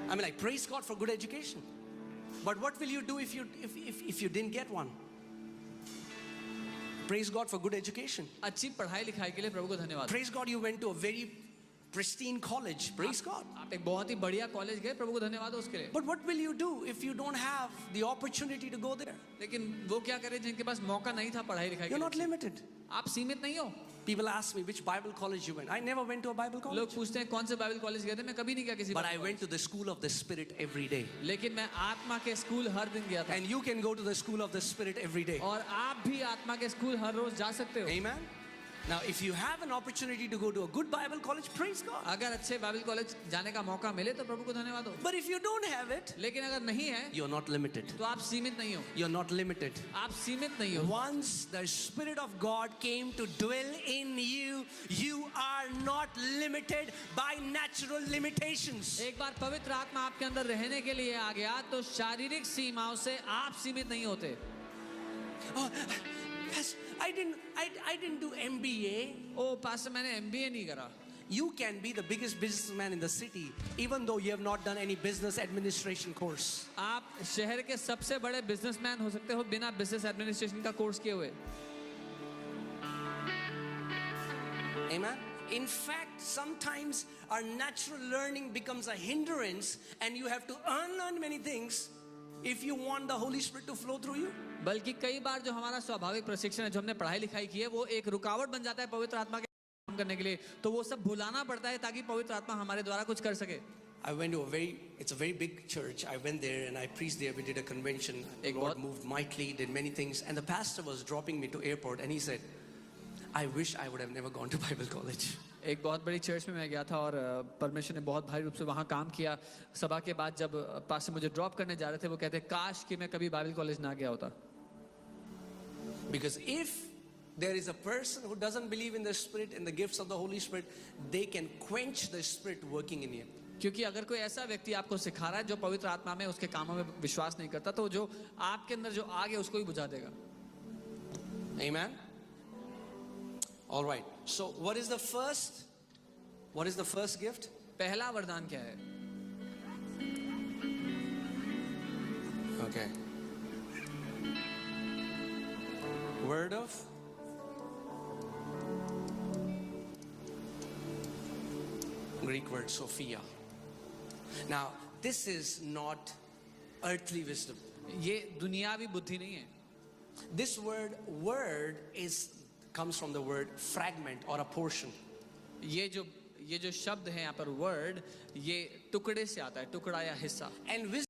I mean, like, praise God for good education. But what will you do if you didn't get one? Praise God for good education. अच्छी पढ़ाई लिखाई के लिए प्रभु को धन्यवाद. Praise God you went to a very pristine college. Praise God. आप एक बहुत ही बढ़िया कॉलेज गए, प्रभु को धन्यवाद हो उसके लिए. But what will you do if you don't have the opportunity to go there? लेकिन वो क्या करें जिनके पास मौका नहीं था पढ़ाई लिखाई के You're लिए. not limited. आप सीमित नहीं हो. People ask me which Bible college you went. I never went to a Bible college. लोग पूछते हैं कौन से बाइबल कॉलेज गए थे. मैं कभी नहीं गया किसी. But I went to the school of the Spirit every day. लेकिन मैं आत्मा के स्कूल हर दिन गया था. And you can go to the school of the Spirit every day. और आप भी आत्मा के स्कूल हर रोज जा सकते हो. Amen. Now, if you have an opportunity to go to a good Bible college, praise God. अगर अच्छे बाइबल कॉलेज जाने का मौका मिले तो प्रभु को धन्यवाद हो. But if you don't have it, लेकिन अगर नहीं है you're not limited. तो आप सीमित नहीं हो. You're not limited. आप सीमित नहीं हो. Once the Spirit of God came to dwell in you, you are not limited by natural limitations. एक बार पवित्र आत्मा आपके अंदर रहने के लिए आ गया तो शारीरिक सीमाओं से आप सीमित नहीं होते. Oh, yes, I didn't do MBA. ओ पास्टर मैंने MBA नहीं करा. You can be the biggest businessman in the city even though you have not done any business administration course. आप शहर के सबसे बड़े बिजनेसमैन हो सकते हो बिना बिजनेस एडमिनिस्ट्रेशन का कोर्स किए हुए. Amen. In fact, sometimes our natural learning becomes a hindrance and you have to unlearn many things if you want the Holy Spirit to flow through you. बल्कि कई बार जो हमारा स्वाभाविक प्रशिक्षण है जो हमने पढ़ाई लिखाई की है वो एक रुकावट बन जाता है पवित्र आत्मा के काम करने के लिए. तो वो सब भुलाना पड़ता है ताकि पवित्र आत्मा हमारे द्वारा कुछ कर सके. I went to it's a very big church. I went there and I preached there. We did a convention. The Lord moved mightily, did many things. And the pastor was dropping me to airport and he said, I wish I would have never gone to Bible college. एक बहुत बड़ी church में मैं गया था और परमेश्वर ने बहुत भारी रूप से वहाँ काम किया. सभा के बाद जब पास्टर मुझे ड्रॉप करने जा रहे थे वो कहते काश कि मैं कभी बाइबल कॉलेज ना गया होता. Because if there is a person who doesn't believe in the Spirit and the gifts of the Holy Spirit, they can quench the Spirit working in you. क्योंकि अगर कोई ऐसा व्यक्ति आपको सिखा रहा है जो पवित्र आत्मा में उसके कामों में विश्वास नहीं करता तो जो आपके अंदर जो आगे उसको ही बुझा देगा. Amen. All right. So what is the first gift? पहला वरदान क्या है? Okay. Word of Greek word Sophia. Now, this is not earthly wisdom. ये दुनियावी बुद्धि नहीं है. This word comes from the word fragment or a portion. ये जो शब्द है यहाँ पर वर्ड ये टुकड़े से आता है, टुकड़ा या हिस्सा. And wisdom